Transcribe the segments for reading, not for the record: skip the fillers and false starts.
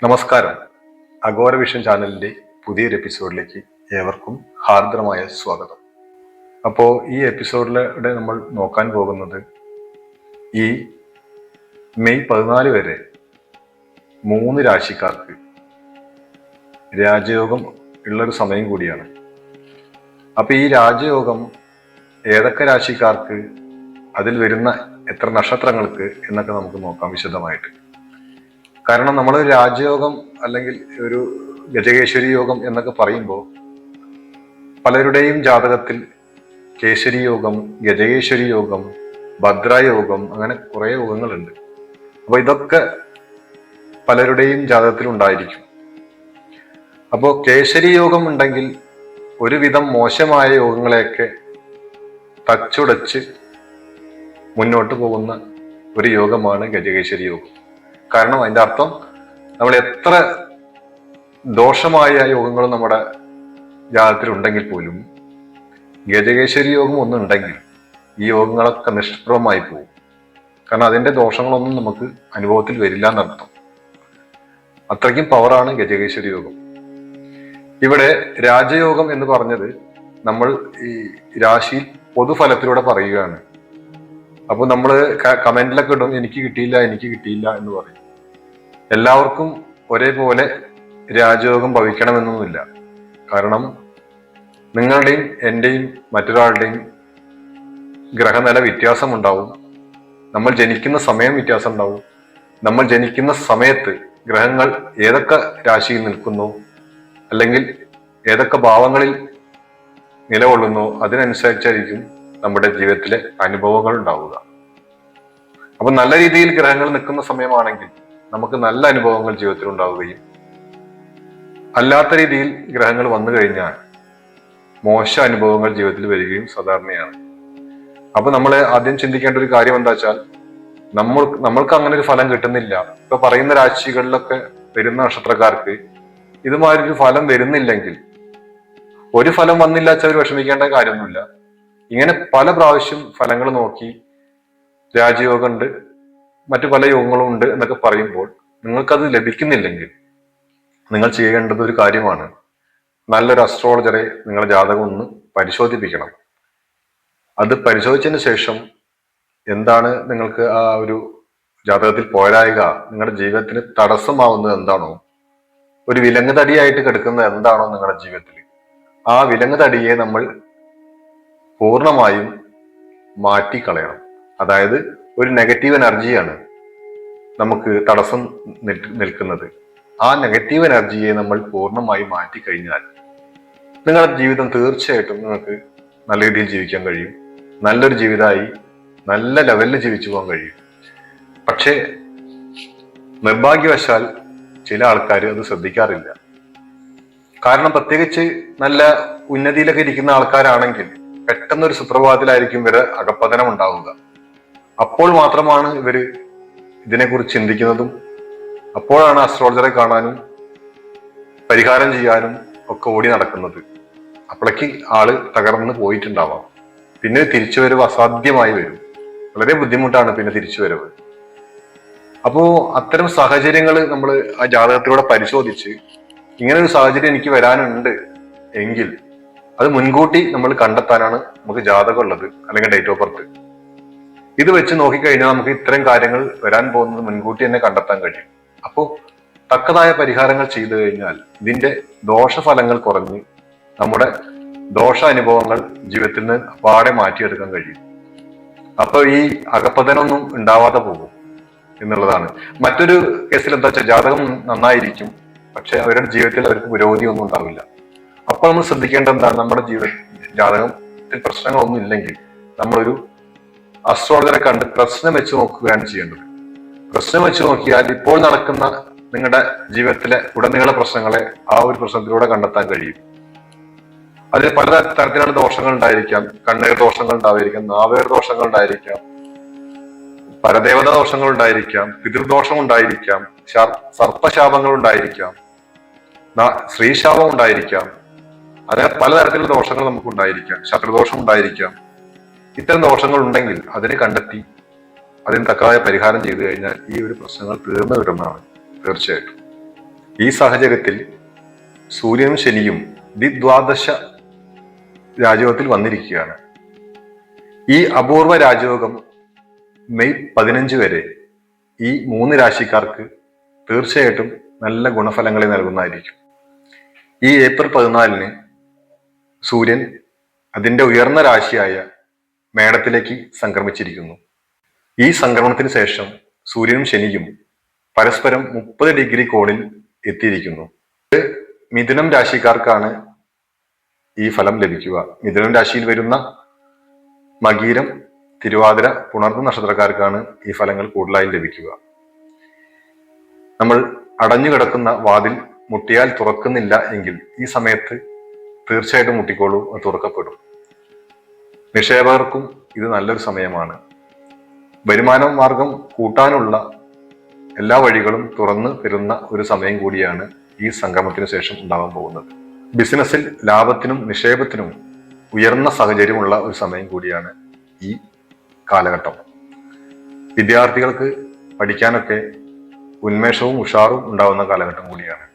നമസ്കാരം. Agora vision ചാനലിന്റെ പുതിയൊരു എപ്പിസോഡിലേക്ക് ഏവർക്കും ഹാർദരമായ സ്വാഗതം. അപ്പോൾ ഈ എപ്പിസോഡിലൂടെ നമ്മൾ നോക്കാൻ പോകുന്നത് ഈ മെയ് 14 വരെ 3 രാശിക്കാർക്ക് രാജയോഗം ഉള്ളൊരു സമയം കൂടിയാണ്. അപ്പോൾ ഈ രാജയോഗം ഏതൊക്കെ രാശിക്കാർക്ക്, അതിൽ വരുന്ന എത്ര നക്ഷത്രങ്ങൾക്ക് എന്നൊക്കെ നമുക്ക് നോക്കാം വിശദമായിട്ട്. കാരണം നമ്മൾ രാജയോഗം അല്ലെങ്കിൽ ഒരു ഗജകേശ്വരി യോഗം എന്നൊക്കെ പറയുമ്പോൾ പലരുടെയും ജാതകത്തിൽ കേശരി യോഗം, ഗജകേശ്വരി യോഗം, ഭദ്രയോഗം, അങ്ങനെ കുറെ യോഗങ്ങളുണ്ട്. അപ്പൊ ഇതൊക്കെ പലരുടെയും ജാതകത്തിൽ ഉണ്ടായിരിക്കും. അപ്പോൾ കേശരി യോഗം ഉണ്ടെങ്കിൽ ഒരുവിധം മോശമായ യോഗങ്ങളെയൊക്കെ തച്ചുടച്ച് മുന്നോട്ട് പോകുന്ന ഒരു യോഗമാണ് ഗജകേശ്വരി യോഗം. കാരണം അതിന്റെ അർത്ഥം നമ്മൾ എത്ര ദോഷമായ യോഗങ്ങളും നമ്മുടെ ജാതകത്തിൽ ഉണ്ടെങ്കിൽ പോലും ഗജകേശ്വരി യോഗം ഒന്നുണ്ടെങ്കിൽ ഈ യോഗങ്ങളൊക്കെ നിഷ്പ്രഭമായി പോകും. കാരണം അതിന്റെ ദോഷങ്ങളൊന്നും നമുക്ക് അനുഭവത്തിൽ വരില്ല എന്നർത്ഥം. അത്രയ്ക്കും പവറാണ് ഗജകേശ്വരി യോഗം. ഇവിടെ രാജയോഗം എന്ന് പറഞ്ഞത് നമ്മൾ ഈ രാശിയിൽ പൊതുഫലത്തിലൂടെ പറയുകയാണ്. അപ്പൊ നമ്മൾ കമന്റിലൊക്കെ ഇടും എനിക്ക് കിട്ടിയില്ല എന്ന് പറയും. എല്ലാവർക്കും ഒരേപോലെ രാജയോഗം ഭവിക്കണമെന്നൊന്നുമില്ല. കാരണം നിങ്ങളുടെയും എന്റെയും മറ്റൊരാളുടെയും ഗ്രഹനില വ്യത്യാസം ഉണ്ടാവും. നമ്മൾ ജനിക്കുന്ന സമയം വ്യത്യാസം ഉണ്ടാവും. നമ്മൾ ജനിക്കുന്ന സമയത്ത് ഗ്രഹങ്ങൾ ഏതൊക്കെ രാശിയിൽ നിൽക്കുന്നു, അല്ലെങ്കിൽ ഏതൊക്കെ ഭാവങ്ങളിൽ നിലകൊള്ളുന്നു, അതിനനുസരിച്ചായിരിക്കും നമ്മുടെ ജീവിതത്തിലെ അനുഭവങ്ങൾ ഉണ്ടാവുക. അപ്പൊ നല്ല രീതിയിൽ ഗ്രഹങ്ങൾ നിൽക്കുന്ന സമയമാണെങ്കിൽ നമുക്ക് നല്ല അനുഭവങ്ങൾ ജീവിതത്തിൽ ഉണ്ടാവുകയും, അല്ലാത്ത രീതിയിൽ ഗ്രഹങ്ങൾ വന്നു കഴിഞ്ഞാൽ മോശ അനുഭവങ്ങൾ ജീവിതത്തിൽ വരികയും സാധാരണയാണ്. അപ്പൊ നമ്മൾ ആദ്യം ചിന്തിക്കേണ്ട ഒരു കാര്യം എന്താ വെച്ചാൽ, നമ്മൾക്ക് അങ്ങനെ ഒരു ഫലം കിട്ടുന്നില്ല. ഇപ്പൊ പറയുന്ന രാശികളിലൊക്കെ വരുന്ന നക്ഷത്രക്കാർക്ക് ഇതുമാതിരി ഒരു ഫലം വരുന്നില്ലെങ്കിൽ, ഒരു ഫലം വന്നില്ല വെച്ചാൽ വിഷമിക്കേണ്ട കാര്യമൊന്നുമില്ല. ഇങ്ങനെ പല പ്രാവശ്യം ഫലങ്ങൾ നോക്കി രാജയോഗം ഉണ്ട്, മറ്റു പല യോഗങ്ങളും ഉണ്ട് എന്നൊക്കെ പറയുമ്പോൾ നിങ്ങൾക്കത് ലഭിക്കുന്നില്ലെങ്കിൽ നിങ്ങൾ ചെയ്യേണ്ടത് ഒരു കാര്യമാണ്, നല്ലൊരു അസ്ട്രോളജറെ നിങ്ങളുടെ ജാതകം ഒന്ന് പരിശോധിപ്പിക്കണം. അത് പരിശോധിച്ചതിന് ശേഷം എന്താണ് നിങ്ങൾക്ക് ആ ഒരു ജാതകത്തിൽ പോരായ്ക, നിങ്ങളുടെ ജീവിതത്തിന് തടസ്സമാവുന്നത് എന്താണോ, ഒരു വിലങ്ങ് തടിയായിട്ട് കിടക്കുന്നത് എന്താണോ നിങ്ങളുടെ ജീവിതത്തിൽ, ആ വിലങ്ങ് തടിയെ നമ്മൾ പൂർണ്ണമായും മാറ്റിക്കളയണം. അതായത് ഒരു നെഗറ്റീവ് എനർജിയാണ് നമുക്ക് തടസ്സം നിൽക്കുന്നത്. ആ നെഗറ്റീവ് എനർജിയെ നമ്മൾ പൂർണ്ണമായി മാറ്റിക്കഴിഞ്ഞാൽ നിങ്ങളുടെ ജീവിതം തീർച്ചയായിട്ടും നിങ്ങൾക്ക് നല്ല രീതിയിൽ ജീവിക്കാൻ കഴിയും. നല്ലൊരു ജീവിതമായി നല്ല ലെവലിൽ ജീവിച്ചു പോകാൻ കഴിയും. പക്ഷേ നിർഭാഗ്യവശാൽ ചില ആൾക്കാർ അത് ശ്രദ്ധിക്കാറില്ല. കാരണം പ്രത്യേകിച്ച് നല്ല ഉന്നതിയിലൊക്കെ ഇരിക്കുന്ന ആൾക്കാരാണെങ്കിൽ പെട്ടെന്നൊരു സുപ്രഭാതത്തിലായിരിക്കും ഇവരെ അകപ്പതനം ഉണ്ടാവുക. അപ്പോൾ മാത്രമാണ് ഇവര് ഇതിനെക്കുറിച്ച് ചിന്തിക്കുന്നതും, അപ്പോഴാണ് അസ്ട്രോളജറെ കാണാനും പരിഹാരം ചെയ്യാനും ഒക്കെ ഓടി നടക്കുന്നത്. അപ്പോഴേക്ക് ആള് തകർന്ന് പോയിട്ടുണ്ടാവാം. പിന്നെ തിരിച്ചുവരവ് അസാധ്യമായി വരും. വളരെ ബുദ്ധിമുട്ടാണ് പിന്നെ തിരിച്ചുവരവ്. അപ്പോ അത്തരം സാഹചര്യങ്ങൾ നമ്മൾ ആ ജാതകത്തിലൂടെ പരിശോധിച്ച്, ഇങ്ങനെ ഒരു സാഹചര്യം എനിക്ക് വരാനുണ്ട് എങ്കിൽ അത് മുൻകൂട്ടി നമ്മൾ കണ്ടെത്താനാണ് നമുക്ക് ജാതകം ഉള്ളത്, അല്ലെങ്കിൽ ഡേറ്റ് ഓഫ് ബർത്ത്. ഇത് വെച്ച് നോക്കിക്കഴിഞ്ഞാൽ നമുക്ക് ഇത്തരം കാര്യങ്ങൾ വരാൻ പോകുന്നത് മുൻകൂട്ടി തന്നെ കണ്ടെത്താൻ കഴിയും. അപ്പോൾ തക്കതായ പരിഹാരങ്ങൾ ചെയ്തു കഴിഞ്ഞാൽ ഇതിന്റെ ദോഷഫലങ്ങൾ കുറഞ്ഞ് നമ്മുടെ ദോഷ അനുഭവങ്ങൾ ജീവിതത്തിൽ നിന്ന് അപ്പാടെ മാറ്റിയെടുക്കാൻ കഴിയും. അപ്പൊ ഈ അകപ്പതനൊന്നും ഉണ്ടാവാതെ പോകും എന്നുള്ളതാണ്. മറ്റൊരു കേസിൽ എന്താ വെച്ചാൽ ജാതകം നന്നായിരിക്കും, പക്ഷെ അവരുടെ ജീവിതത്തിൽ അവർക്ക് പുരോഗതി ഒന്നും ഉണ്ടാവില്ല. അപ്പോൾ നമ്മൾ ശ്രദ്ധിക്കേണ്ടത് എന്താണ്, നമ്മുടെ ജാതകത്തിൽ പ്രശ്നങ്ങളൊന്നും ഇല്ലെങ്കിൽ നമ്മളൊരു അസ്ട്രോളജറെ കണ്ട് പ്രശ്നം വെച്ച് നോക്കുകയാണ് ചെയ്യേണ്ടത്. പ്രശ്നം വെച്ച് നോക്കിയാൽ ഇപ്പോൾ നടക്കുന്ന നിങ്ങളുടെ ജീവിതത്തിലെ ഉടനീള പ്രശ്നങ്ങളെ ആ ഒരു പ്രശ്നത്തിലൂടെ കണ്ടെത്താൻ കഴിയും. അതിൽ പല തരത്തിലുള്ള ദോഷങ്ങൾ ഉണ്ടായിരിക്കാം. കണ്ണീർ ദോഷങ്ങൾ ഉണ്ടായിരിക്കാം, നാവേർ ദോഷങ്ങൾ ഉണ്ടായിരിക്കാം, പരദേവത ദോഷങ്ങൾ ഉണ്ടായിരിക്കാം, പിതൃദോഷം ഉണ്ടായിരിക്കാം, സർപ്പശാപങ്ങൾ ഉണ്ടായിരിക്കാം, സ്ത്രീശാപം ഉണ്ടായിരിക്കാം. അങ്ങനെ പലതരത്തിലുള്ള ദോഷങ്ങൾ നമുക്ക് ഉണ്ടായിരിക്കാം. ശത്രുദോഷം ഉണ്ടായിരിക്കാം. ഇത്തരം ദോഷങ്ങൾ ഉണ്ടെങ്കിൽ അതിനെ കണ്ടെത്തി അതിന് തക്കതായ പരിഹാരം ചെയ്തു കഴിഞ്ഞാൽ ഈ ഒരു പ്രശ്നങ്ങൾ തീർന്നു കിട്ടുന്നതാണ് തീർച്ചയായിട്ടും. ഈ സാഹചര്യത്തിൽ സൂര്യനും ശനിയും ദ്വിദ്വാദശ രാജയോഗത്തിൽ വന്നിരിക്കുകയാണ്. ഈ അപൂർവ രാജയോഗം മെയ് 15 വരെ ഈ 3 രാശിക്കാർക്ക് തീർച്ചയായിട്ടും നല്ല ഗുണഫലങ്ങളെ നൽകുന്നതായിരിക്കും. ഈ ഏപ്രിൽ 14 സൂര്യൻ അതിന്റെ ഉയർന്ന രാശിയായ മേടത്തിലേക്ക് സംക്രമിച്ചിരിക്കുന്നു. ഈ സംക്രമണത്തിന് ശേഷം സൂര്യനും ശനിയും പരസ്പരം 30 ഡിഗ്രി കോണിൽ എത്തിയിരിക്കുന്നു. മിഥുനം രാശിക്കാർക്കാണ് ഈ ഫലം ലഭിക്കുക. മിഥുനം രാശിയിൽ വരുന്ന മകീരം, തിരുവാതിര, പുണർന്ന നക്ഷത്രക്കാർക്കാണ് ഈ ഫലങ്ങൾ കൂടുതലായി ലഭിക്കുക. നമ്മൾ അടഞ്ഞു കിടക്കുന്ന വാതിൽ മുട്ടിയാൽ തുറക്കുന്നില്ല എങ്കിൽ ഈ സമയത്ത് തീർച്ചയായിട്ടും മുട്ടിക്കോളൂ, തുറക്കപ്പെടും. നിക്ഷേപകർക്കും ഇത് നല്ലൊരു സമയമാണ്. വരുമാന മാർഗം കൂട്ടാനുള്ള എല്ലാ വഴികളും തുറന്നു തരുന്ന ഒരു സമയം കൂടിയാണ് ഈ സംഗമത്തിന് ശേഷം ഉണ്ടാകാൻ പോകുന്നത്. ബിസിനസ്സിൽ ലാഭത്തിനും നിക്ഷേപത്തിനും ഉയർന്ന സാഹചര്യമുള്ള ഒരു സമയം കൂടിയാണ് ഈ കാലഘട്ടം. വിദ്യാർത്ഥികൾക്ക് പഠിക്കാനൊക്കെ ഉന്മേഷവും ഉഷാറും ഉണ്ടാവുന്ന കാലഘട്ടം കൂടിയാണ്.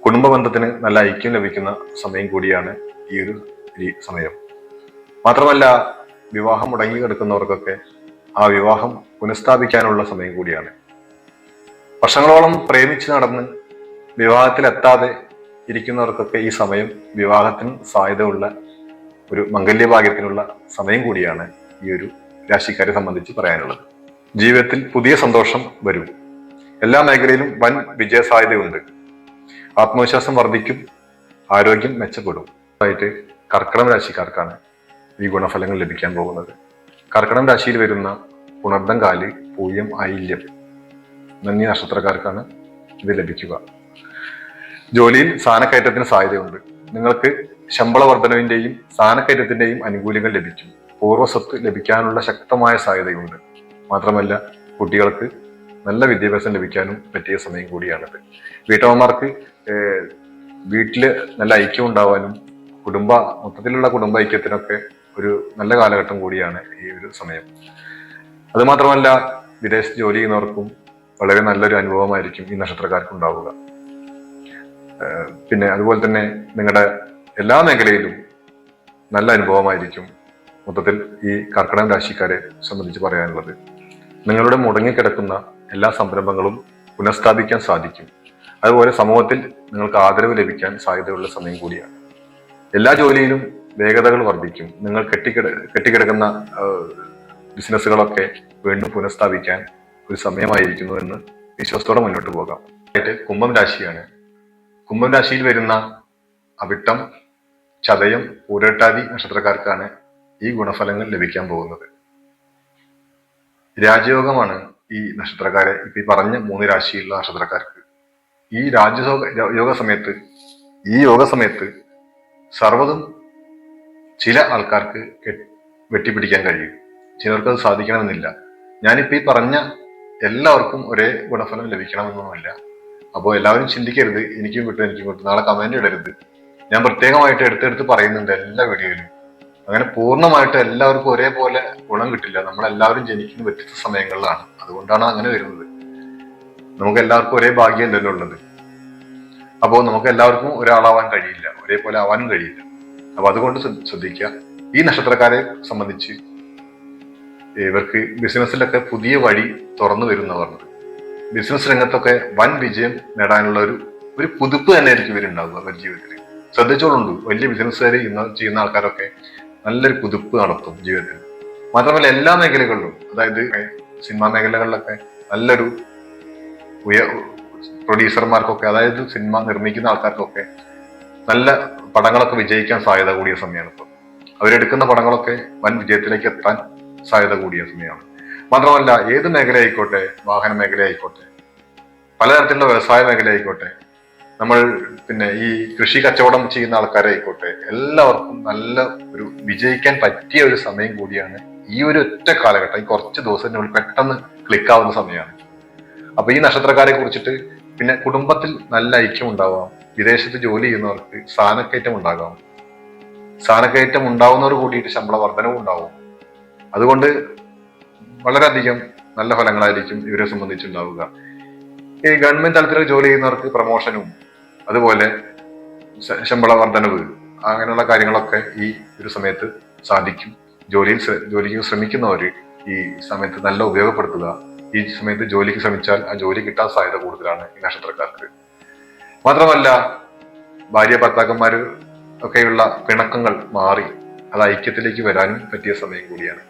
കുടുംബ ബന്ധത്തിന് നല്ല ഐക്യം ലഭിക്കുന്ന സമയം കൂടിയാണ് ഈ ഒരു സമയം. മാത്രമല്ല, വിവാഹം മുടങ്ങി കിടക്കുന്നവർക്കൊക്കെ ആ വിവാഹം പുനഃസ്ഥാപിക്കാനുള്ള സമയം കൂടിയാണ്. വർഷങ്ങളോളം പ്രേമിച്ച് നടന്ന് വിവാഹത്തിലെത്താതെ ഇരിക്കുന്നവർക്കൊക്കെ ഈ സമയം വിവാഹത്തിന് സാധ്യതയുള്ള ഒരു മംഗല്യഭാഗ്യത്തിനുള്ള സമയം കൂടിയാണ് ഈ ഒരു രാശിക്കാരെ സംബന്ധിച്ച് പറയാനുള്ളത്. ജീവിതത്തിൽ പുതിയ സന്തോഷം വരും. എല്ലാ മേഖലയിലും വൻ വിജയ സാധ്യതയുണ്ട്. ആത്മവിശ്വാസം വർദ്ധിക്കും, ആരോഗ്യം മെച്ചപ്പെടും. ആയിട്ട് കർക്കിടകം രാശിക്കാർക്കാണ് ഈ ഗുണഫലങ്ങൾ ലഭിക്കാൻ പോകുന്നത്. കർക്കിടകം രാശിയിൽ വരുന്ന പുണർദം, കാല്, പൂയം, ആയില്യം എന്നീ നക്ഷത്രക്കാർക്കാണ് ഇത് ലഭിക്കുക. ജോലിയിൽ സ്ഥാനക്കയറ്റത്തിന് സാധ്യതയുണ്ട്. നിങ്ങൾക്ക് ശമ്പള വർധനവിന്റെയും സ്ഥാനക്കയറ്റത്തിന്റെയും ആനുകൂല്യങ്ങൾ ലഭിക്കും. പൂർവ്വസ്വത്ത് ലഭിക്കാനുള്ള ശക്തമായ സാധ്യതയുണ്ട്. മാത്രമല്ല, കുട്ടികൾക്ക് നല്ല വിദ്യാഭ്യാസം ലഭിക്കാനും പറ്റിയ സമയം കൂടിയാണിത്. വീട്ടമ്മമാർക്ക് വീട്ടില് നല്ല ഐക്യം ഉണ്ടാവാനും മൊത്തത്തിലുള്ള കുടുംബ ഐക്യത്തിനൊക്കെ ഒരു നല്ല കാലഘട്ടം കൂടിയാണ് ഈ ഒരു സമയം. അതുമാത്രമല്ല, വിദേശത്ത് ജോലി ചെയ്യുന്നവർക്കും വളരെ നല്ലൊരു അനുഭവമായിരിക്കും ഈ നക്ഷത്രക്കാർക്ക് ഉണ്ടാവുക. പിന്നെ അതുപോലെ തന്നെ നിങ്ങളുടെ എല്ലാ മേഖലയിലും നല്ല അനുഭവമായിരിക്കും മൊത്തത്തിൽ ഈ കർക്കിടകം രാശിക്കാരെ സംബന്ധിച്ച് പറയാനുള്ളത്. നിങ്ങളുടെ മുടങ്ങിക്കിടക്കുന്ന എല്ലാ സംരംഭങ്ങളും പുനഃസ്ഥാപിക്കാൻ സാധിക്കും. അതുപോലെ സമൂഹത്തിൽ നിങ്ങൾക്ക് ആദരവ് ലഭിക്കാൻ സാധ്യതയുള്ള സമയം കൂടിയാണ്. എല്ലാ ജോലിയിലും വേഗതകൾ വർദ്ധിക്കും. നിങ്ങൾ കെട്ടിക്കിടക്കുന്ന ബിസിനസ്സുകളൊക്കെ വീണ്ടും പുനഃസ്ഥാപിക്കാൻ ഒരു സമയമായിരിക്കുന്നു എന്ന് വിശ്വാസത്തോടെ മുന്നോട്ട് പോകാം. കുംഭം രാശിയാണ്. കുംഭം രാശിയിൽ വരുന്ന അവിട്ടം, ചതയം, പൂരട്ടാതി നക്ഷത്രക്കാർക്കാണ് ഈ ഗുണഫലങ്ങൾ ലഭിക്കാൻ പോകുന്നത്. രാജയോഗമാണ് ഈ നക്ഷത്രക്കാരെ, ഇപ്പൊ ഈ പറഞ്ഞ 3 രാശിയിലുള്ള നക്ഷത്രക്കാർക്ക് ഈ യോഗ സമയത്ത് സർവ്വതും ചില ആൾക്കാർക്ക് വെട്ടിപ്പിടിക്കാൻ കഴിയും. ചിലർക്ക് അത് സാധിക്കണമെന്നില്ല. ഞാനിപ്പോ ഈ പറഞ്ഞ എല്ലാവർക്കും ഒരേ ഗുണഫലം ലഭിക്കണമെന്നൊന്നുമില്ല. അപ്പോൾ എല്ലാവരും ചിന്തിക്കരുത് എനിക്കും കിട്ടും. നാളെ കമന്റ് ഇടരുത്. ഞാൻ പ്രത്യേകമായിട്ട് എടുത്തെടുത്ത് പറയുന്നുണ്ട് എല്ലാ വീഡിയോയിലും. അങ്ങനെ പൂർണ്ണമായിട്ട് എല്ലാവർക്കും ഒരേപോലെ ഗുണം കിട്ടില്ല. നമ്മളെല്ലാവരും ജനിക്കുന്ന വ്യത്യസ്ത സമയങ്ങളിലാണ്. അതുകൊണ്ടാണ് അങ്ങനെ വരുന്നത്. നമുക്ക് എല്ലാവർക്കും ഒരേ ഭാഗ്യമല്ലല്ലോ ഉള്ളത്. അപ്പോൾ നമുക്ക് എല്ലാവർക്കും ഒരാളാവാൻ കഴിയില്ല, ഒരേപോലെ ആവാനും കഴിയില്ല. അപ്പൊ അതുകൊണ്ട് ശ്രദ്ധിക്കുക. ഈ നക്ഷത്രക്കാരെ സംബന്ധിച്ച് ഇവർക്ക് ബിസിനസ്സിലൊക്കെ പുതിയ വഴി തുറന്നു വരുന്നവരുണ്ട്. ബിസിനസ് രംഗത്തൊക്കെ വൻ വിജയം നേടാനുള്ള ഒരു പുതുപ്പ് തന്നെ ആയിരിക്കും ഇവരുണ്ടാവുക അവരുടെ ജീവിതത്തിൽ. ശ്രദ്ധിച്ചോളുണ്ട്, വലിയ ബിസിനസ്സുകാർ ഇന്ന് ചെയ്യുന്ന ആൾക്കാരൊക്കെ നല്ലൊരു പുതുപ്പ് നടത്തും ജീവിതത്തിൽ. മാത്രമല്ല, എല്ലാ മേഖലകളിലും, അതായത് സിനിമാ മേഖലകളിലൊക്കെ നല്ലൊരു പ്രൊഡ്യൂസർമാർക്കൊക്കെ, അതായത് സിനിമ നിർമ്മിക്കുന്ന ആൾക്കാർക്കൊക്കെ നല്ല പടങ്ങളൊക്കെ വിജയിക്കാൻ സാധ്യത കൂടിയ സമയമാണ് ഇപ്പം. അവരെടുക്കുന്ന പടങ്ങളൊക്കെ വൻ വിജയത്തിലേക്ക് എത്താൻ സാധ്യത കൂടിയ സമയമാണ്. മാത്രമല്ല, ഏത് മേഖല ആയിക്കോട്ടെ, വാഹന മേഖല ആയിക്കോട്ടെ, പലതരത്തിലുള്ള വ്യവസായ മേഖല ആയിക്കോട്ടെ, നമ്മൾ പിന്നെ ഈ കൃഷി കച്ചവടം ചെയ്യുന്ന ആൾക്കാരായിക്കോട്ടെ, എല്ലാവർക്കും നല്ല ഒരു വിജയിക്കാൻ പറ്റിയ ഒരു സമയം കൂടിയാണ് ഈ ഒരു ഒറ്റ കാലഘട്ടം. ഈ കുറച്ച് ദിവസത്തിനുള്ളിൽ പെട്ടെന്ന് ക്ലിക്കാവുന്ന സമയമാണ്. അപ്പൊ ഈ നക്ഷത്രക്കാരെ കുറിച്ചിട്ട് പിന്നെ കുടുംബത്തിൽ നല്ല ഐക്യം ഉണ്ടാവാം. വിദേശത്ത് ജോലി ചെയ്യുന്നവർക്ക് സ്ഥാനക്കയറ്റം ഉണ്ടാകാം. സ്ഥാനക്കയറ്റം ഉണ്ടാവുന്നവർ കൂടിയിട്ട് ശമ്പള വർധനവും ഉണ്ടാവും. അതുകൊണ്ട് വളരെയധികം നല്ല ഫലങ്ങളായിരിക്കും ഇവരെ സംബന്ധിച്ചുണ്ടാവുക. ഈ ഗവൺമെന്റ് തലത്തിൽ ജോലി ചെയ്യുന്നവർക്ക് പ്രമോഷനും അതുപോലെ ശമ്പള വർധനവ് അങ്ങനെയുള്ള കാര്യങ്ങളൊക്കെ ഈ ഒരു സമയത്ത് സാധിക്കും. ജോലിക്ക് ശ്രമിക്കുന്നവർ ഈ സമയത്ത് നല്ല ഉപയോഗപ്പെടുത്തുക. ഈ സമയത്ത് ജോലിക്ക് ശ്രമിച്ചാൽ ആ ജോലി കിട്ടാൻ സാധ്യത കൂടുതലാണ് ഈ നക്ഷത്രക്കാർക്ക്. മാത്രമല്ല ഭാര്യ ഭർത്താക്കന്മാര് ഒക്കെയുള്ള പിണക്കങ്ങൾ മാറി അത് ഐക്യത്തിലേക്ക് വരാനും പറ്റിയ സമയം കൂടിയാണ്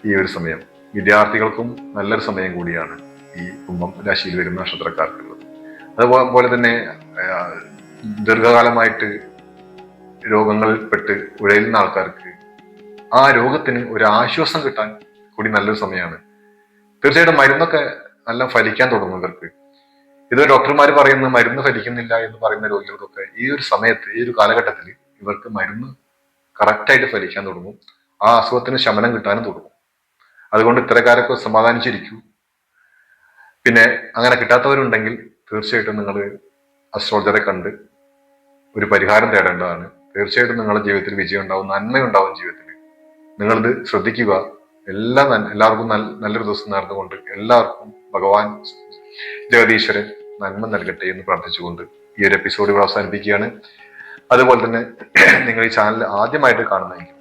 ഈ ഒരു സമയം. വിദ്യാർത്ഥികൾക്കും നല്ലൊരു സമയം കൂടിയാണ് ഈ കുംഭം രാശിയിൽ വരുന്ന നക്ഷത്രക്കാർക്കുള്ളത്. അതുപോലെ തന്നെ ദീർഘകാലമായിട്ട് രോഗങ്ങളിൽപ്പെട്ട് ഉഴലുന്ന ആൾക്കാർക്ക് ആ രോഗത്തിന് ഒരു ആശ്വാസം കിട്ടാൻ കൂടി നല്ലൊരു സമയമാണ്. തീർച്ചയായിട്ടും മരുന്നൊക്കെ നല്ല ഫലിക്കാൻ തുടങ്ങും ഇവർക്ക്. ഇത് ഡോക്ടർമാർ പറയുന്ന മരുന്ന് ഫലിക്കുന്നില്ല എന്ന് പറയുന്ന രോഗികൾക്കൊക്കെ ഈ ഒരു സമയത്ത്, ഈ ഒരു കാലഘട്ടത്തിൽ ഇവർക്ക് മരുന്ന് കറക്റ്റായിട്ട് ഫലിക്കാൻ തുടങ്ങും. ആ അസുഖത്തിന് ശമനം കിട്ടാനും തുടങ്ങും. അതുകൊണ്ട് ഇത്തരക്കാരൊക്കെ സമാധാനിച്ചിരിക്കൂ. പിന്നെ അങ്ങനെ കിട്ടാത്തവരുണ്ടെങ്കിൽ തീർച്ചയായിട്ടും നിങ്ങൾ അസ്ട്രോളജറെ കണ്ട് ഒരു പരിഹാരം തേടേണ്ടതാണ്. തീർച്ചയായിട്ടും നിങ്ങളുടെ ജീവിതത്തിൽ വിജയം ഉണ്ടാവും, നന്മയുണ്ടാവും ജീവിതത്തിൽ. നിങ്ങളിത് ശ്രദ്ധിക്കുക. എല്ലാവർക്കും നല്ലൊരു ദിവസം നേർന്നുകൊണ്ട് എല്ലാവർക്കും ഭഗവാൻ ജഗദീശ്വരൻ നന്മ നൽകട്ടെ എന്ന് പ്രാർത്ഥിച്ചുകൊണ്ട് ഈ ഒരു എപ്പിസോഡ് ഇവിടെ അവസാനിപ്പിക്കുകയാണ്. അതുപോലെ തന്നെ നിങ്ങൾ ഈ ചാനൽ ആദ്യമായിട്ട് കാണുന്നെങ്കിൽ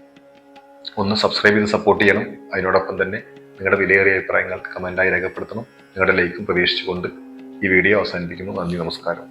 ഒന്ന് സബ്സ്ക്രൈബ് ചെയ്ത് സപ്പോർട്ട് ചെയ്യണം. അതിനോടൊപ്പം തന്നെ നിങ്ങളുടെ വിലയേറിയ അഭിപ്രായങ്ങൾ കമന്റായി രേഖപ്പെടുത്തണം. നിങ്ങളുടെ ലൈക്കും പ്രതീക്ഷിച്ചുകൊണ്ട് ഈ വീഡിയോ അവസാനിപ്പിക്കുന്നു. നന്ദി, നമസ്കാരം.